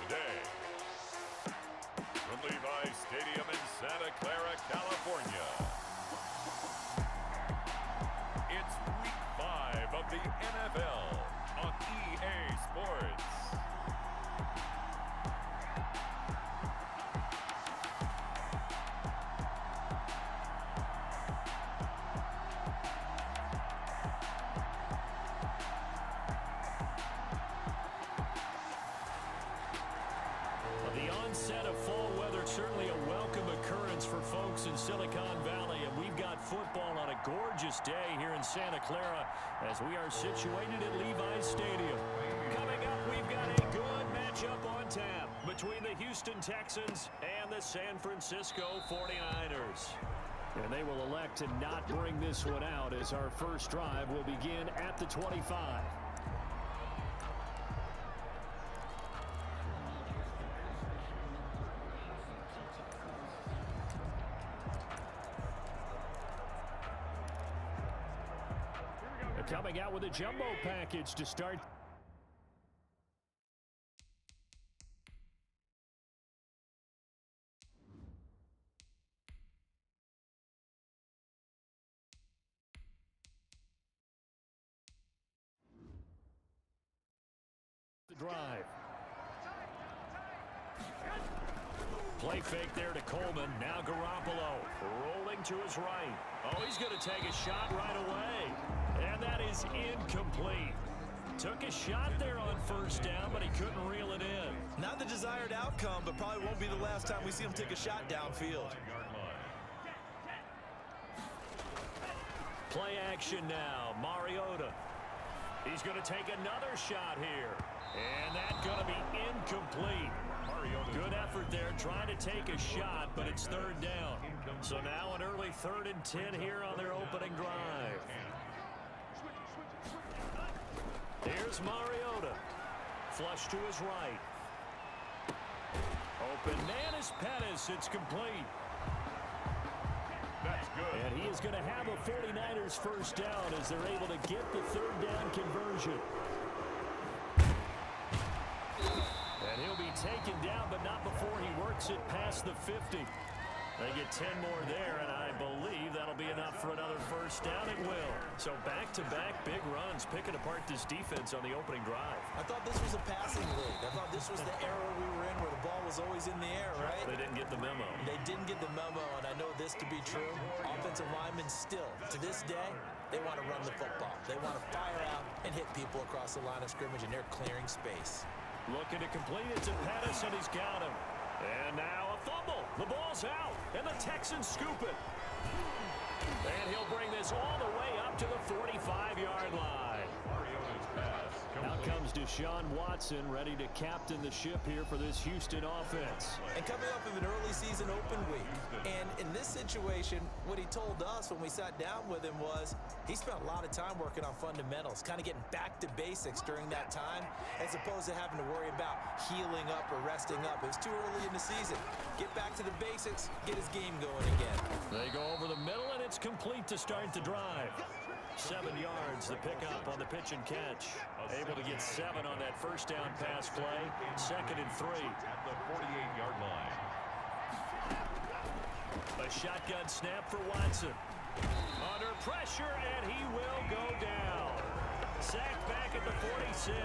Day. From Levi's Stadium in Santa Clara, California. It's Week 5 of the NFL on EA Sports. The onset of fall weather, certainly a welcome occurrence for folks in Silicon Valley, and we've got football on a gorgeous day here in Santa Clara as we are situated at Levi's Stadium. Coming up, we've got a good matchup on tap between the Houston Texans and the San Francisco 49ers. And they will elect to not bring this one out as our first drive will begin at the 25. Coming out with a jumbo package to start. The drive. Play fake there to Coleman. Now Garoppolo rolling to his right. Oh, he's going to take a shot right away. And that is incomplete. Took a shot there on first down, but he couldn't reel it in. Not the desired outcome, but probably won't be the last time we see him take a shot downfield. Play action now. Mariota. He's going to take another shot here. And that's going to be incomplete. Good effort there trying to take a shot, but it's third down. So now an early 3rd and 10 here on their opening drive. Here's Mariota. Flush to his right. Open man is Pettis. It's complete. That's good. And he is going to have a 49ers first down as they're able to get the third down conversion. And he'll be taken down, but not before he works it past the 50. They get 10 more there, and I believe that'll be enough for another first down. It will. So back-to-back big runs, picking apart this defense on the opening drive. I thought this was a passing league. I thought this was the era we were in where the ball was always in the air, right? They didn't get the memo. They didn't get the memo, and I know this to be true. Offensive linemen still, to this day, they want to run the football. They want to fire out and hit people across the line of scrimmage, and they're clearing space. Looking to complete it to Pettis, and he's got him. And now a fumble. The ball's out, and the Texans scoop it. And he'll bring this all the way up to the 45-yard line. Out comes Deshaun Watson, ready to captain the ship here for this Houston offense. And coming off of an early season open week. And in this situation, what he told us when we sat down with him was he spent a lot of time working on fundamentals, kind of getting back to basics during that time, as opposed to having to worry about healing up or resting up. It was too early in the season. Get back to the basics, get his game going again. They go over the middle, and it's complete to start the drive. 7 yards, the pickup on the pitch and catch. Able to get 7 on that first down pass play. 2nd and 3. At the 48-yard line. A shotgun snap for Watson. Under pressure, and he will go down. Sacked back at the 46.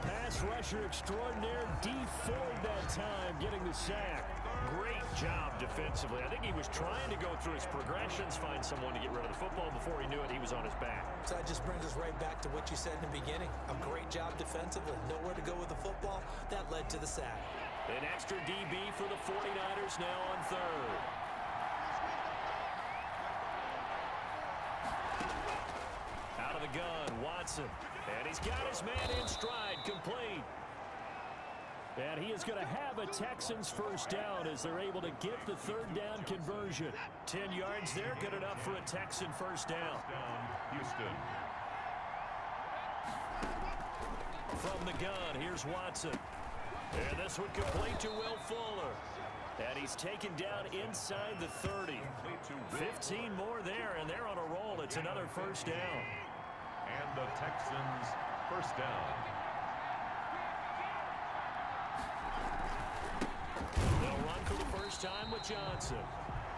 Pass rusher extraordinaire. D Ford that time getting the sack. Great job defensively. I think he was trying to go through his progressions, find someone to get rid of the football. Before he knew it, he was on his back. So that just brings us right back to what you said in the beginning. A great job defensively. Nowhere to go with the football. That led to the sack. An extra DB for the 49ers now on 3rd. Out of the gun, Watson. And he's got his man in stride, complete. And he is going to have a Texans first down as they're able to get the third down conversion. 10 yards there, good enough for a Texan first down. Houston. From the gun, here's Watson. And this one complete to Will Fuller. And he's taken down inside the 30. 15 more there, and they're on a roll. It's another first down. And the Texans first down. time with Johnson.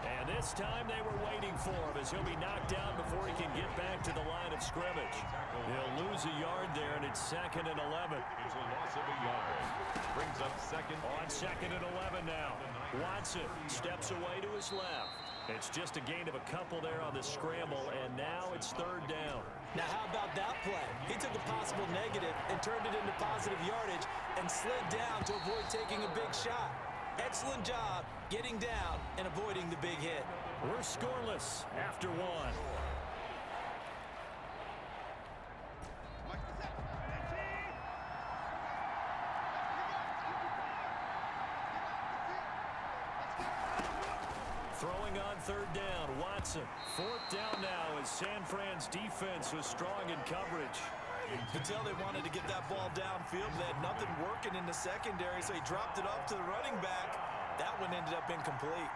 And this time they were waiting for him as he'll be knocked down before he can get back to the line of scrimmage. He'll lose a yard there, and it's 2nd and 11. It's a loss of a yard. Brings up second. On 2nd and 11 now. Watson steps away to his left. It's just a gain of a couple there on the scramble, and now it's 3rd down. Now, how about that play? He took a possible negative and turned it into positive yardage and slid down to avoid taking a big shot. Excellent job getting down and avoiding the big hit. We're scoreless after 1. Throwing on 3rd down, Watson. 4th down now as San Fran's defense was strong in coverage. You could tell they wanted to get that ball downfield. They had nothing working in the secondary, so he dropped it off to the running back. That one ended up incomplete.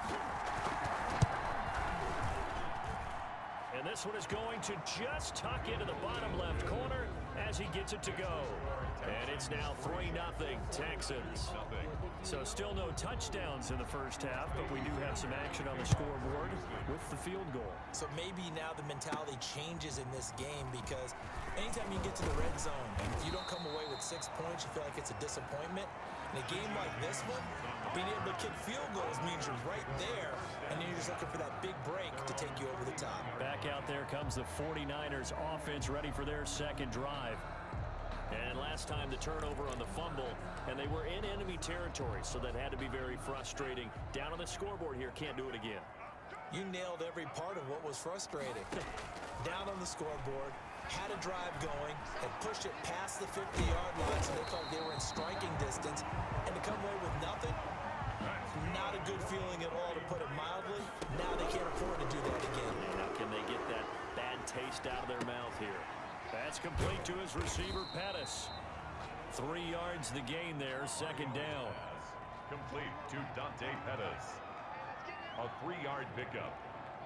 And this one is going to just tuck into the bottom left corner as he gets it to go. And it's now 3-0 Texans. So still no touchdowns in the first half, but we do have some action on the scoreboard with the field goal. So maybe now the mentality changes in this game because anytime you get to the red zone, if you don't come away with 6 points, you feel like it's a disappointment. In a game like this one, being able to kick field goals means you're right there, and then you're just looking for that big break to take you over the top. Back out there comes the 49ers offense ready for their second drive. And last time the turnover on the fumble, and they were in enemy territory, so that had to be very frustrating. Down on the scoreboard here, can't do it again. You nailed every part of what was frustrating. Down on the scoreboard, had a drive going, and pushed it past the 50-yard line so they felt they were in striking distance, and to come away with nothing, not a good feeling at all, to put it mildly. Now they can't afford to do that again. Now can they get that bad taste out of their mouth here? That's complete to his receiver, Pettis. 3 yards the gain there, 2nd down. Complete to Dante Pettis. A 3-yard pickup.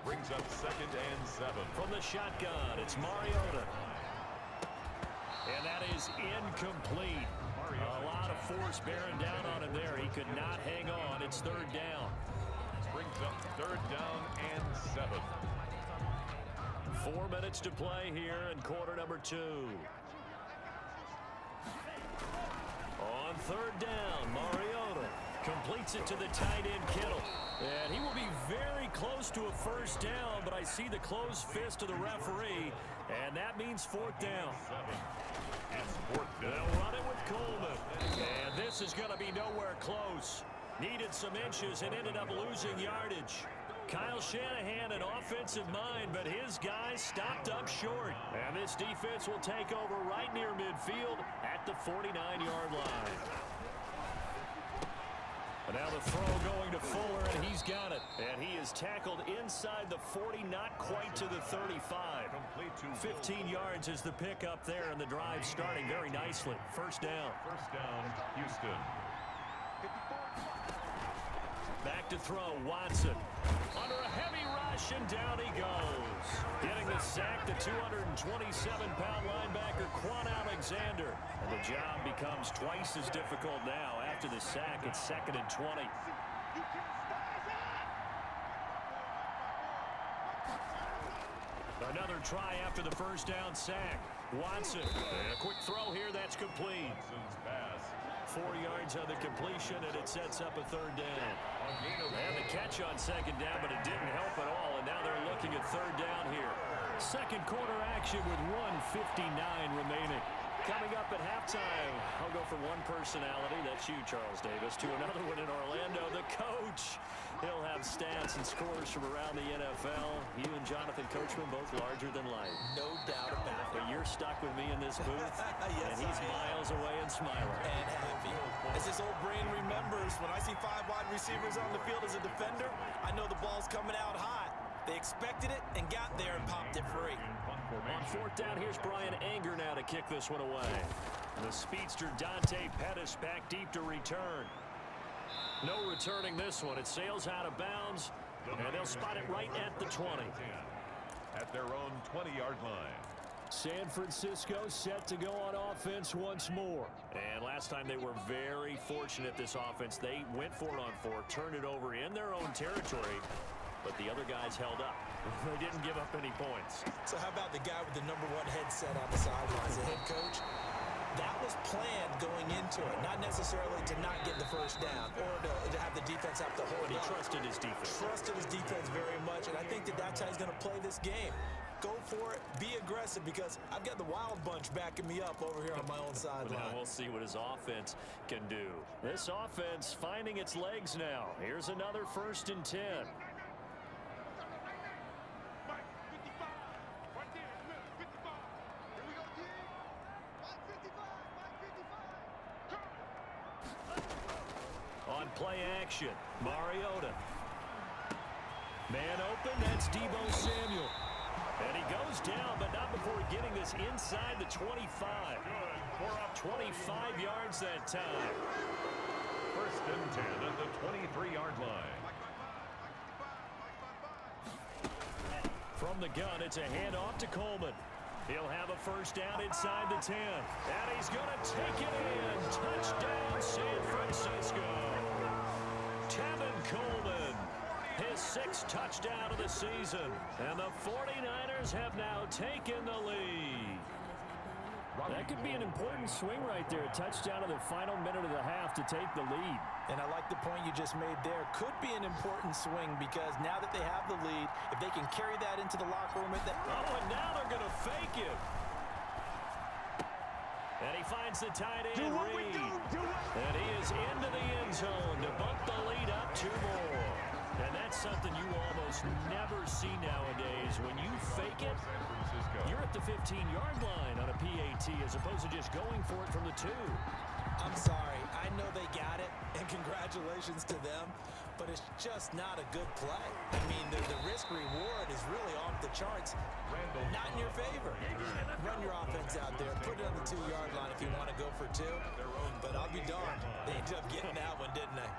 Brings up 2nd and 7. From the shotgun, it's Mariota. And that is incomplete. A lot of force bearing down on him there. He could not hang on. It's 3rd down. Brings up 3rd down and 7. 4 minutes to play here in quarter number 2. On 3rd down, Mariota completes it to the tight end, Kittle. And he will be very close to a first down, but I see the closed fist of the referee, and that means 4th down. It's 4th down. They'll run it with Coleman. And this is going to be nowhere close. Needed some inches and ended up losing yardage. Kyle Shanahan, an offensive mind, but his guys stopped up short. And this defense will take over right near midfield at the 49-yard line. And now the throw going to Fuller, and he's got it. And he is tackled inside the 40, not quite to the 35. 15 yards is the pickup there, and the drive starting very nicely. First down. First down, Houston. Back to throw, Watson. Under a heavy rush, and down he goes. Getting the sack, the 227-pound linebacker, Quan Alexander. And the job becomes twice as difficult now. After the sack, it's 2nd and 20. Another try after the first down sack. Watson, and a quick throw here, that's complete. 4 yards on the completion, and it sets up a 3rd down. They had the catch on 2nd down, but it didn't help at all, and now they're looking at 3rd down here. Second quarter action with 1:59 remaining. Coming up at halftime, I'll go from one personality, that's you, Charles Davis, to another one in Orlando, the coach. He'll have stats and scores from around the NFL. You and Jonathan Coachman, both larger than life. No doubt about it. But you're stuck with me in this booth, Yes, and he's miles away and smiling. And happy. As his old brain remembers, when I see 5 wide receivers on the field as a defender, I know the ball's coming out hot. They expected it and got there and popped it free. On 4th down, here's Brian Anger now to kick this one away. The speedster Dante Pettis back deep to return. No returning this one. It sails out of bounds, and they'll spot it right at the 20. At their own 20-yard line. San Francisco set to go on offense once more. And last time they were very fortunate, this offense. They went for it on 4, turned it over in their own territory, but the other guys held up. They didn't give up any points. So how about the guy with the #1 headset on the sidelines, the head coach? That was planned going into it, not necessarily to not get the first down or to have the defense have to hold But he up. trusted his defense. Trusted his defense very much, and I think that's how he's going to play this game. Go for it, be aggressive, because I've got the wild bunch backing me up over here on my own sideline. Now we'll see what his offense can do. This offense finding its legs now. Here's another 1st and 10. On play action, Mariota. Man open, that's Deebo Samuel. And he goes down, but not before getting this inside the 25. 25 yards that time. 1st and 10 at the 23-yard line. From the gun, it's a handoff to Coleman. He'll have a 1st down inside the 10. And he's going to take it in. Touchdown, San Francisco. Tevin Coleman, his 6th touchdown of the season. And the 49ers have now taken the lead. That could be an important swing right there. A touchdown in the final minute of the half to take the lead. And I like the point you just made there. Could be an important swing, because now that they have the lead, if they can carry that into the locker room. And now they're going to fake it. And he finds the tight end, Reed. And he is into the end zone to bump the lead up 2 more. And that's something you almost never see nowadays. When you fake it, you're at the 15-yard line on a PAT as opposed to just going for it from the 2. I'm sorry. I know they got it, and congratulations to them, but it's just not a good play. I mean, the risk-reward is really off the charts. Not in your favor. Run your offense out there. Put it on the 2-yard line if you want to go for 2. But I'll be darned. They ended up getting that one, didn't they?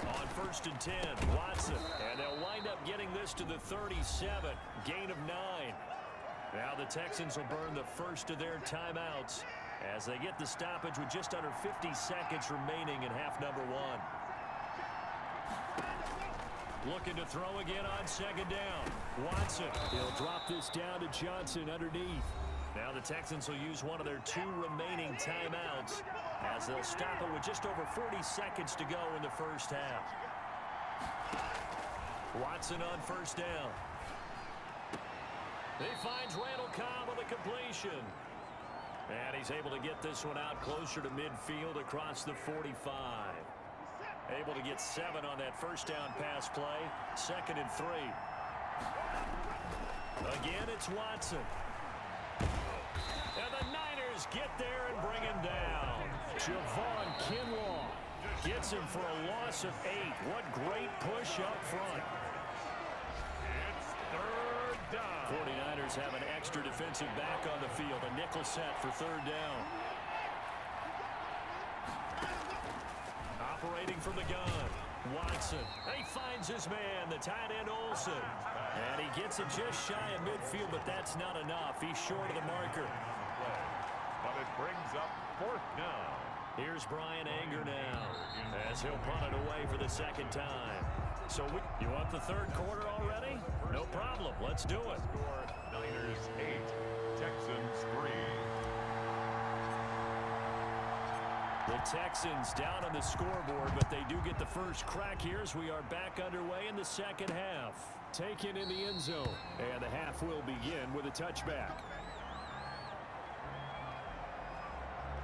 On 1st and 10, Watson. And they'll wind up getting this to the 37. Gain of 9. Now the Texans will burn the first of their timeouts as they get the stoppage with just under 50 seconds remaining in half number 1. Looking to throw again on 2nd down. Watson. He'll drop this down to Johnson underneath. Now the Texans will use one of their 2 remaining timeouts as they'll stop it with just over 40 seconds to go in the first half. Watson on 1st down. He finds Randall Cobb with a completion. And he's able to get this one out closer to midfield across the 45. Able to get 7 on that 1st down pass play. 2nd and 3. Again, it's Watson. And the Niners get there and bring him down. Javon Kinlaw gets him for a loss of 8. What great push up front. It's 3rd down. 49ers have an extra defensive back on the field. A nickel set for 3rd down. Operating from the gun. Watson. He finds his man, the tight end Olsen. And he gets it just shy of midfield, but that's not enough. He's short of the marker. But it brings up 4th down. Here's Brian Anger now as he'll punt it away for the 2nd time. So you want the 3rd quarter already? No problem. Let's do it. Score Niners 8, Texans 3. The Texans down on the scoreboard, but they do get the first crack here as we are back underway in the 2nd half. Taken in the end zone, and the half will begin with a touchback.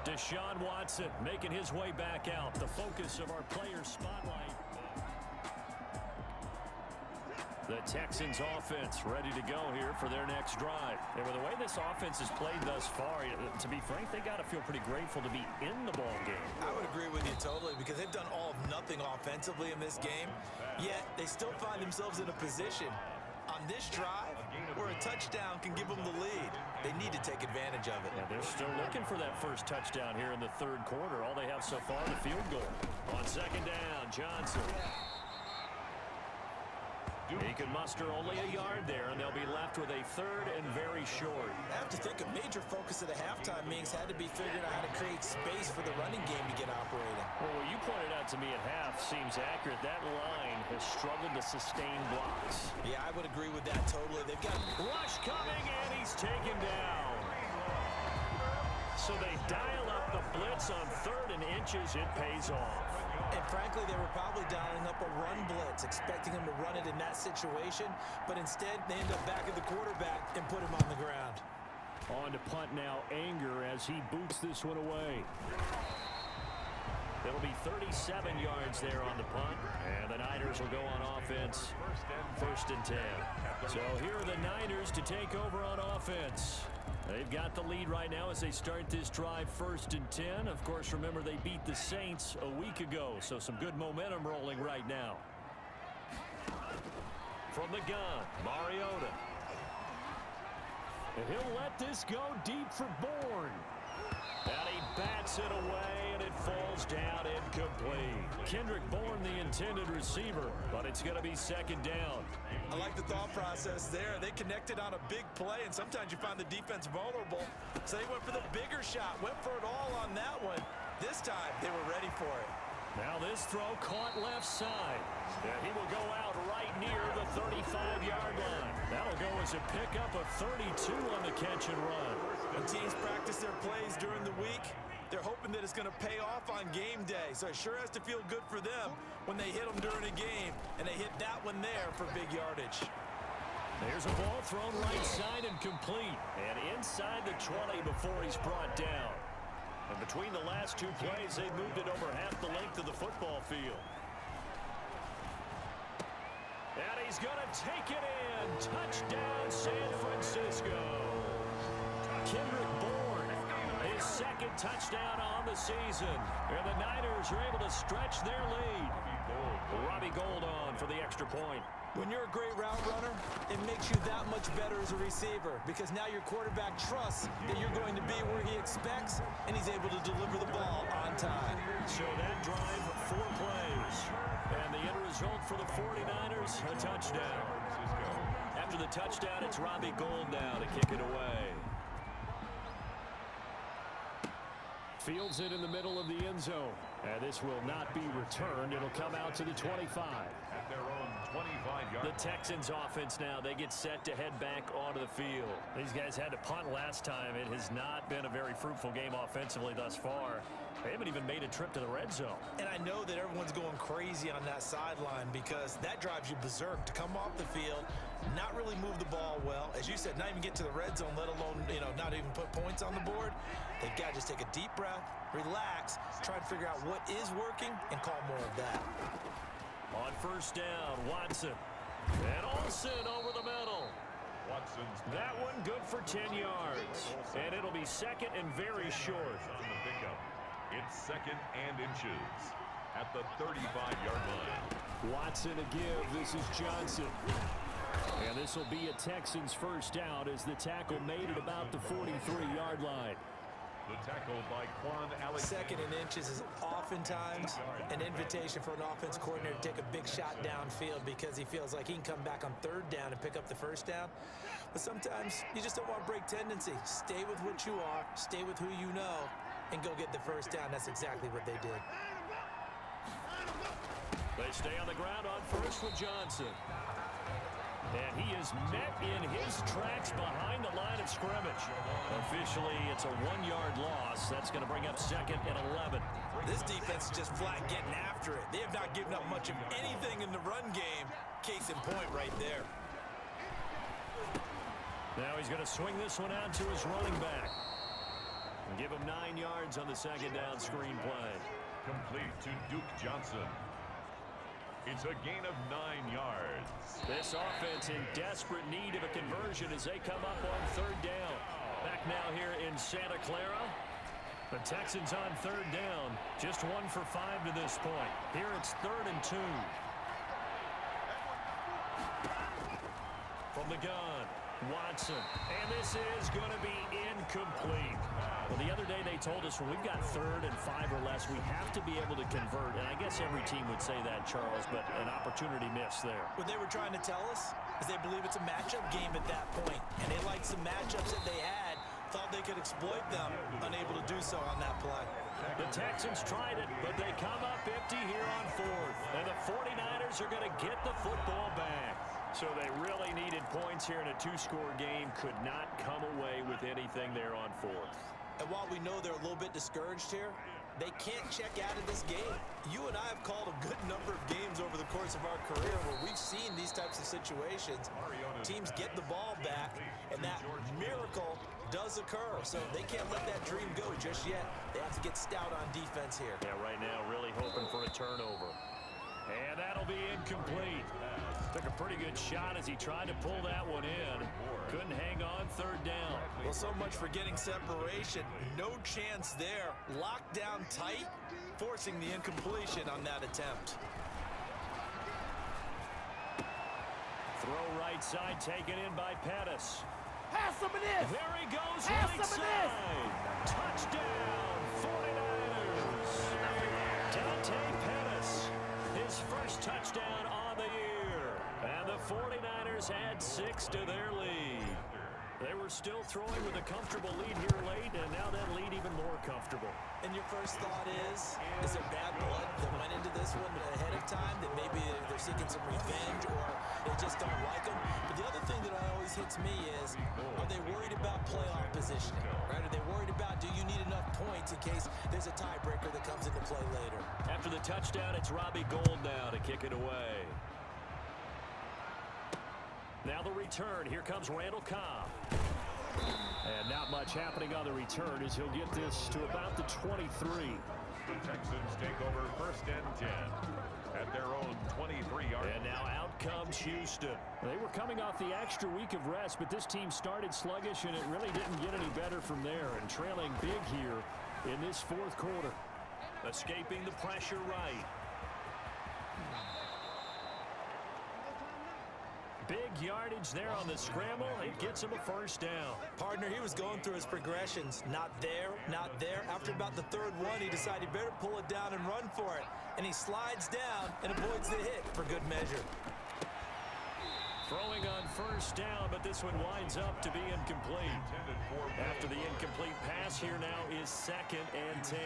Deshaun Watson making his way back out, the focus of our player spotlight. The Texans offense ready to go here for their next drive. And with the way this offense has played thus far, to be frank, they got to feel pretty grateful to be in the ball game. I would agree with you totally, because they've done all of nothing offensively in this game, yet they still find themselves in a position on this drive where a touchdown can give them the lead. They need to take advantage of it. Yeah, they're still looking for that first touchdown here in the 3rd quarter. All they have so far, the field goal. On 2nd down, Johnson. He can muster only a yard there, and they'll be left with a third and very short. I have to think a major focus of the halftime meetings had to be figuring out how to create space for the running game to get operating. Well, what you pointed out to me at half seems accurate. That line has struggled to sustain blocks. Yeah, I would agree with that totally. They've got rush coming, and he's taken down. So they dial up the blitz on 3rd and inches. It pays off. And frankly, they were probably dialing up a run blitz, expecting him to run it in that situation. But instead, they end up back at the quarterback and put him on the ground. On to punt now, Anger, as he boots this one away. It'll be 37 yards there on the punt. And the Niners will go on offense. 1st and 10. So here are the Niners to take over on offense. They've got the lead right now as they start this drive 1st and 10. Of course, remember they beat the Saints a week ago, so some good momentum rolling right now. From the gun, Mariota. And he'll let this go deep for Bourne. And he bats it away, and it falls down incomplete. Kendrick Bourne, the intended receiver, but it's going to be 2nd down. I like the thought process there. They connected on a big play, and sometimes you find the defense vulnerable. So they went for the bigger shot, went for it all on that one. This time, they were ready for it. Now this throw caught left side. And he will go out right near the 35-yard line. That'll go as a pickup of 32 on the catch and run. When teams practice their plays during the week, they're hoping that it's going to pay off on game day. So it sure has to feel good for them when they hit them during a game. And they hit that one there for big yardage. There's a ball thrown right side and complete. And inside the 20 before he's brought down. And between the last 2 plays, they've moved it over half the length of the football field. And he's going to take it in. Touchdown, San Francisco. Kendrick Bourne, his 2nd touchdown on the season. And the Niners are able to stretch their lead. Robbie Gould on for the extra point. When you're a great route runner, it makes you that much better as a receiver because now your quarterback trusts that you're going to be where he expects, and he's able to deliver the ball on time. So that drive, 4 plays. And the end result for the 49ers, a touchdown. After the touchdown, it's Robbie Gould now to kick it away. Fields it in the middle of the end zone. And this will not be returned. It'll come out to the 25. At their own 25-yard. The Texans offense now, they get set to head back onto the field. These guys had to punt last time. It has not been a very fruitful game offensively thus far. They haven't even made a trip to the red zone. And I know that everyone's going crazy on that sideline because that drives you berserk to come off the field, not really move the ball well. As you said, not even get to the red zone, let alone, not even put points on the board. They've got to just take a deep breath, relax, try to figure out what is working, and call more of that. On 1st down, Watson. And Olsen over the middle. Watson's that one good for 10 yards. And it'll be 2nd and very short. On the pickup. It's 2nd and inches at the 35-yard line. Watson a give. This is Johnson. And this will be a Texans 1st down as the tackle made at about the 43-yard line. The tackle by Quan Alexander. 2nd and inches is oftentimes an invitation for an offense coordinator to take a big shot downfield because he feels like he can come back on 3rd down and pick up the 1st down. But sometimes you just don't want to break tendency. Stay with what you are, stay with who you know, and go get the 1st down. That's exactly what they did. They stay on the ground on 1st with Johnson. And he is met in his tracks behind the line of scrimmage. Officially, it's a 1-yard loss. That's going to bring up 2nd and 11. This defense is just flat getting after it. They have not given up much of anything in the run game. Case in point right there. Now he's going to swing this one out to his running back. And give him 9 yards on the 2nd down screen play. Complete to Duke Johnson. It's a gain of 9 yards. This offense in desperate need of a conversion as they come up on 3rd down. Back now here in Santa Clara. The Texans on 3rd down. Just 1 for 5 to this point. Here it's 3rd and 2. From the gun, Watson. Watson. And this is going to be incomplete. Well, the other day they told us when we've got 3rd and 5 or less, we have to be able to convert. And I guess every team would say that, Charles, but an opportunity missed there. What they were trying to tell us is they believe it's a matchup game at that point, and they liked some matchups that they had, thought they could exploit them, unable to do so on that play. The Texans tried it, but they come up empty here on 4th. And the 49ers are going to get the football back. So they really needed points here in a 2-score game. Could not come away with anything there on 4th. And while we know they're a little bit discouraged here, they can't check out of this game. You and I have called a good number of games over the course of our career where we've seen these types of situations. Teams get the ball back, and that miracle does occur. So they can't let that dream go just yet. They have to get stout on defense here. Yeah, right now really hoping for a turnover. And that'll be incomplete. Took a pretty good shot as he tried to pull that one in. Couldn't hang on 3rd down. Well, so much for getting separation. No chance there. Locked down tight, forcing the incompletion on that attempt. Throw right side, taken in by Pettis. Pass some of this. There he goes, Pass right some of this. side. Touchdown, 49ers. Dante Pettis, his first touchdown on the year. And the 49ers add 6 to their lead. They were still throwing with a comfortable lead here late, and now that lead even more comfortable. And your first thought is there bad blood that went into this one ahead of time, that maybe they're seeking some revenge or they just don't like them? But the other thing that always hits me is, are they worried about playoff positioning? Right? Are they worried about, do you need enough points in case there's a tiebreaker that comes into play later? After the touchdown, it's Robbie Gould now to kick it away. Now the return. Here comes Randall Cobb. And not much happening on the return as he'll get this to about the 23. The Texans take over 1st and 10 at their own 23-yard. And now out comes Houston. They were coming off the extra week of rest, but this team started sluggish, and it really didn't get any better from there. And trailing big here in this 4th quarter. Escaping the pressure right. Big yardage there on the scramble. It gets him a 1st down. Partner, he was going through his progressions. Not there, not there. After about the 3rd one, he decided he better pull it down and run for it. And he slides down and avoids the hit for good measure. Throwing on 1st down, but this one winds up to be incomplete. After the incomplete pass, here now is 2nd and 10.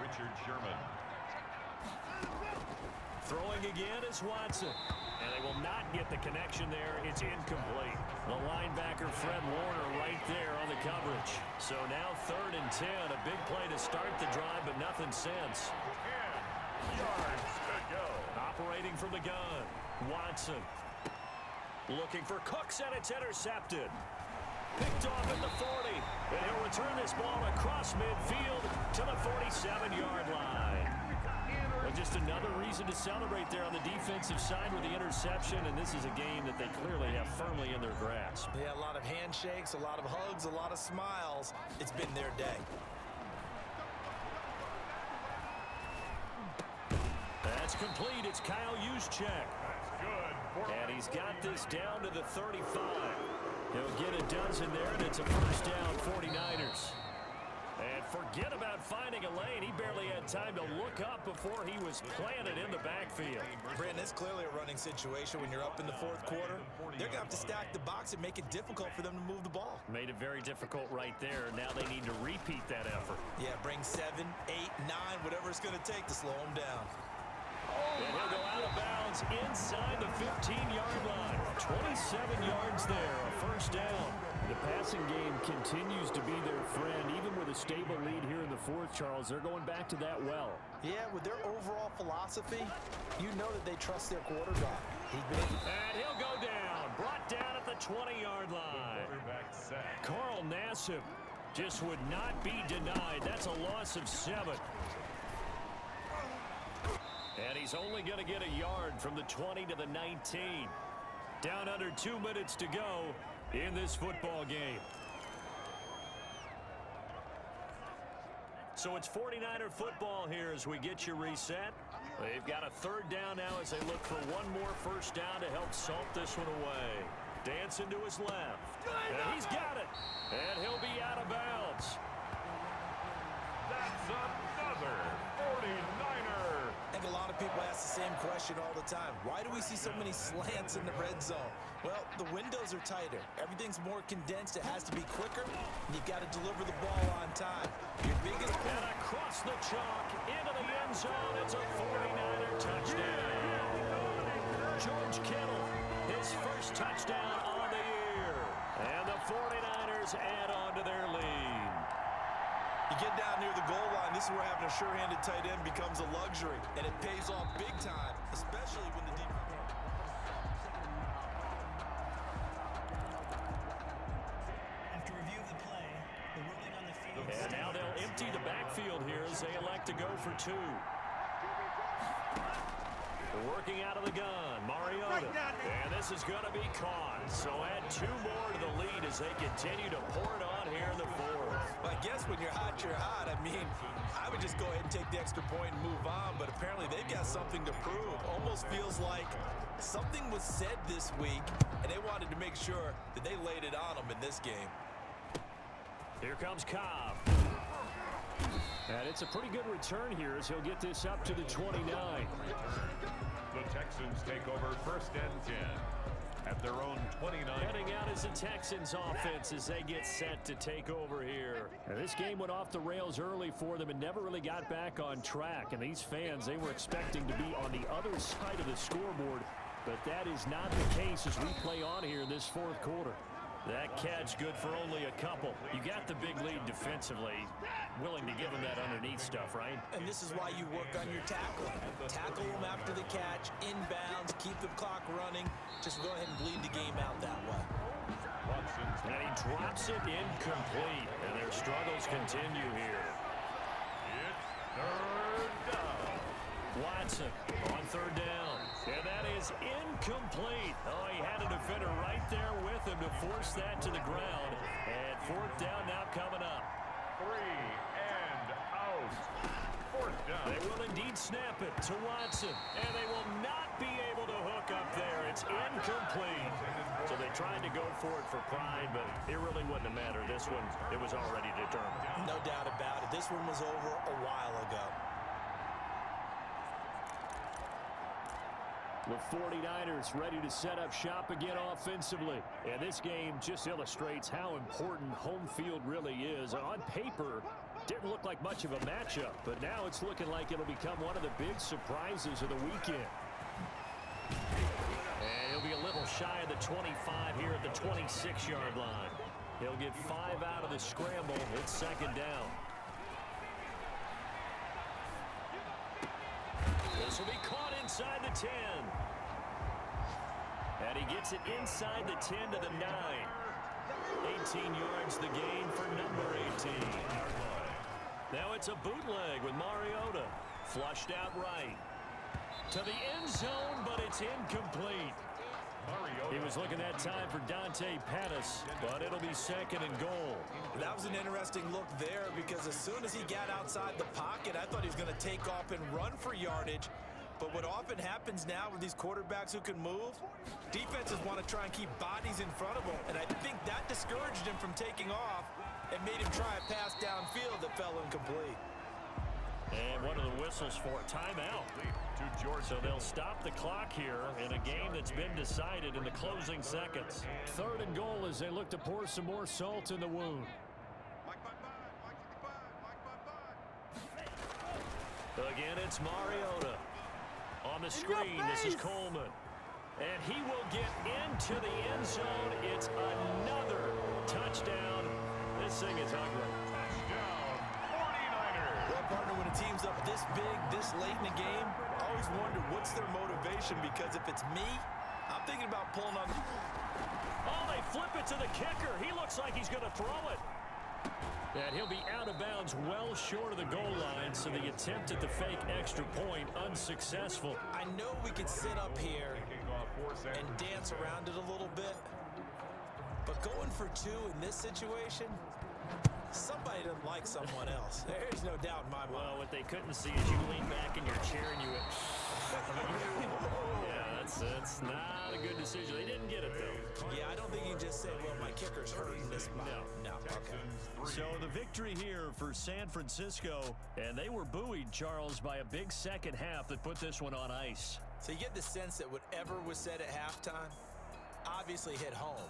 Richard Sherman. Throwing again is Watson. And they will not get the connection there. It's incomplete. The linebacker, Fred Warner, right there on the coverage. So now 3rd and 10. A big play to start the drive, but nothing since. 10 yards to go. Operating from the gun. Watson. Looking for Cooks, and it's intercepted. Picked off at the 40. And he'll return this ball across midfield to the 47-yard line. Well, just another reason to celebrate there on the defensive side with the interception, and this is a game that they clearly have firmly in their grasp. Yeah, a lot of handshakes, a lot of hugs, a lot of smiles. It's been their day. That's complete. It's Kyle Juszczyk. That's good. And he's got this down to the 35. He'll get a dozen there, and it's a 1st down, 49ers. And forget about finding a lane. He barely had time to look up before he was planted in the backfield. Brandon, it's clearly a running situation when you're up in the 4th quarter. They're going to have to stack the box and make it difficult for them to move the ball. Made it very difficult right there. Now they need to repeat that effort. Yeah, bring 7, 8, 9, whatever it's going to take to slow them down. And he'll go out of bounds inside the 15-yard line. 27 yards there, a 1st down. The passing game continues to be their friend. Even with a stable lead here in the 4th, Charles, they're going back to that well. Yeah, with their overall philosophy, you know that they trust their quarterback. And he'll go down. Brought down at the 20-yard line. Carl Nassib just would not be denied. That's a loss of 7. And he's only going to get a yard from the 20 to the 19. Down under 2 minutes to go in this football game. So it's 49er football here as we get you reset. They've got a 3rd down now as they look for one more 1st down to help salt this one away. Dancing to his left. And he's got it. And he'll be out of bounds. That's another 49er. I think a lot of people ask the same question all the time. Why do we see so many slants in the red zone? Well, the windows are tighter. Everything's more condensed. It has to be quicker, and you've got to deliver the ball on time. Your biggest... And across the chalk, into the end zone. It's a 49er touchdown. George Kittle, his first touchdown on the year. And the 49ers add on to their lead. You get down near the goal line, this is where having a sure-handed tight end becomes a luxury, and it pays off big time, especially when the defense... After review of the play, the ruling on the field... And now they'll empty the backfield here as they elect to go for two. Working out of the gun, Mariota. And this is going to be caught. So add two more to the lead as they continue to pour it on here in the fourth. Well, I guess when you're hot, you're hot. I mean, I would just go ahead and take the extra point and move on, but apparently they've got something to prove. Almost feels like something was said this week, and they wanted to make sure that they laid it on them in this game. Here comes Cobb. And it's a pretty good return here as he'll get this up to the 29. The Texans take over 1st and 10 at their own 29. Heading out as the Texans offense as they get set to take over here. And this game went off the rails early for them and never really got back on track. And these fans, they were expecting to be on the other side of the scoreboard. But that is not the case as we play on here in this fourth quarter. That catch good for only a couple. You got the big lead defensively. Willing to give them that underneath stuff, right? And this is why you work on your tackle. Tackle them after the catch, inbounds, keep the clock running. Just go ahead and bleed the game out that way. And he drops it incomplete. And their struggles continue here. It's 3rd down. Watson on 3rd down. And that is incomplete. Oh, he had a defender right there with him to force that to the ground. And 4th down now coming up. 3 and out. 4th down. They will indeed snap it to Watson. And they will not be able to hook up there. It's incomplete. So they tried to go for it for pride, but it really wouldn't have mattered. This one, it was already determined. No doubt about it. This one was over a while ago. The 49ers ready to set up shop again offensively. And this game just illustrates how important home field really is. On paper, didn't look like much of a matchup, but now it's looking like it'll become one of the big surprises of the weekend. And he'll be a little shy of the 25 here at the 26-yard line. He'll get 5 out of the scramble. It's 2nd down. This will be caught inside the 10. And he gets it inside the 10 to the 9. 18 yards the gain for number 18. Now it's a bootleg with Mariota. Flushed out right. To the end zone, but it's incomplete. He was looking that time for Dante Pettis, but it'll be 2nd and goal. That was an interesting look there because as soon as he got outside the pocket, I thought he was going to take off and run for yardage. But what often happens now with these quarterbacks who can move, defenses want to try and keep bodies in front of them. And I think that discouraged him from taking off and made him try a pass downfield that fell incomplete. And one of the whistles for a timeout. So they'll stop the clock here in a game that's been decided in the closing seconds. 3rd and goal as they look to pour some more salt in the wound. Again, it's Mariota. On the screen, this is Coleman. And he will get into the end zone. It's another touchdown. This thing is ugly. Touchdown, 49ers. Well, partner, when a team's up this big, this late in the game, I always wonder what's their motivation, because if it's me, I'm thinking about pulling on... Oh, they flip it to the kicker. He looks like he's going to throw it. And he'll be out of bounds well short of the goal line, so the attempt at the fake extra point unsuccessful. I know we could sit up here and dance around it a little bit, but going for 2 in this situation, somebody doesn't like someone else. There's no doubt in my mind. Well, what they couldn't see is you lean back in your chair and you went... Yeah, It's not a good decision. They didn't get it, though. Yeah, I don't think you can just say, well, my kicker's hurting this spot. No. Okay. So the victory here for San Francisco, and they were buoyed, Charles, by a big second half that put this one on ice. So you get the sense that whatever was said at halftime obviously hit home.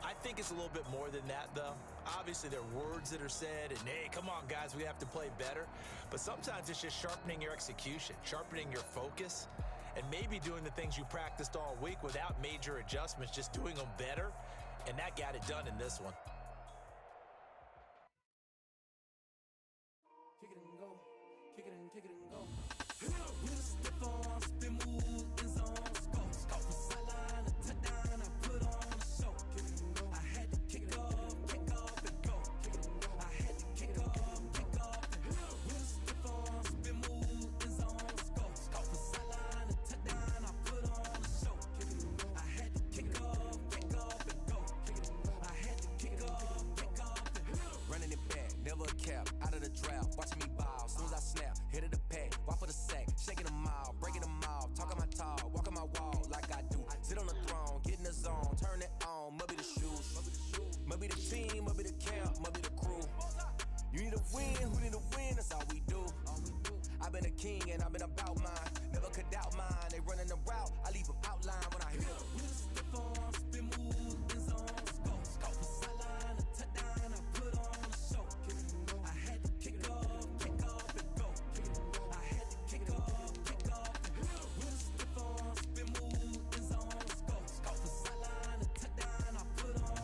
I think it's a little bit more than that, though. Obviously, there are words that are said, and hey, come on, guys, we have to play better. But sometimes it's just sharpening your execution, sharpening your focus, and maybe doing the things you practiced all week without major adjustments, just doing them better. And that got it done in this one. Kick it and go. Kick it and kick it and go. With a stiff on, spin move, in zone, score. Score from sideline to touchdown, I put on a show. Kick it and go. I had to kick off and go. Kick it and go. I had to kick off and go. With a stiff on, spin move, in zone, score. Score from sideline to touchdown, I put on a show. Kick it and go. I had to kick off and go. Kick it and go. I had to kick off and go. Running it back, never a cap, out of the draft, watching me ball. Soon as I snap, hit of the pack, walk for the sack, shaking them all, breaking them all, talking my talk, walking my wall like I do. Sit on the throne, get in the zone, turn it on, must be the shoes, must be the team, must be the camp, must be the crew. You need a win, who need a win, that's all we do. I've been a king and I've been about mine.